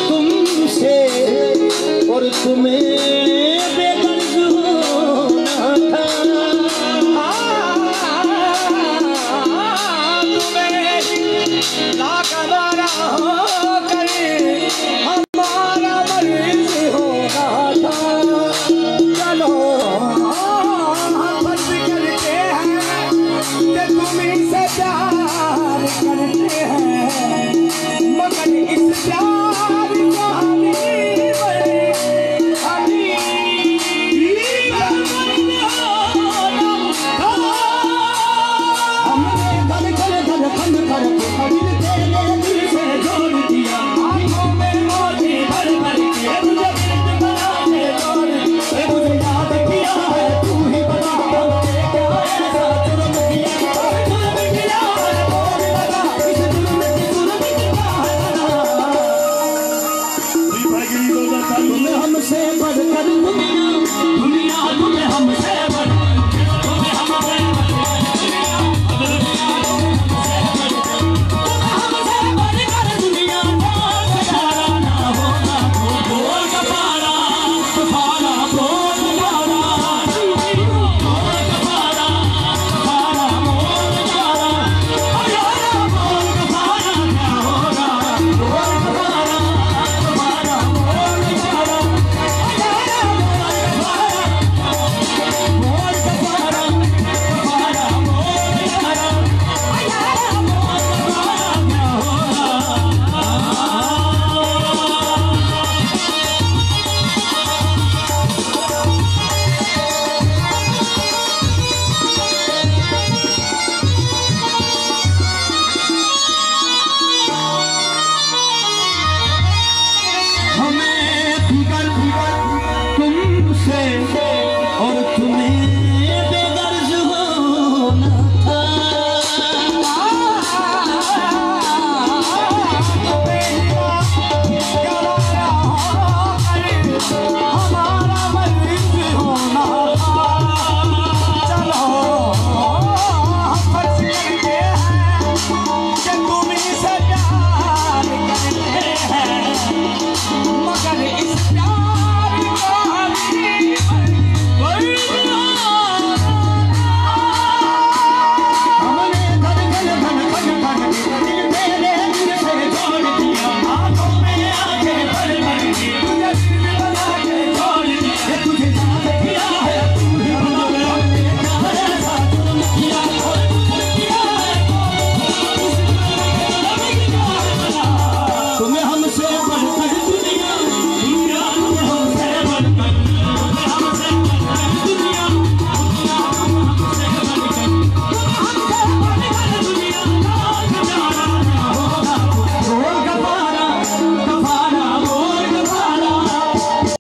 तुमसे और तुम्हें बेगर्ज होना था। तुम्हें लाखवारा होकर हमारा मर्ज होना था। चलो हम फर्ज करते हैं कि तुम्हीं से प्यार करते हैं, मगर इस प्यार कहानी हमसे बढ़कर दुनिया तुम्हें हमसे तुमसे और तुम्हें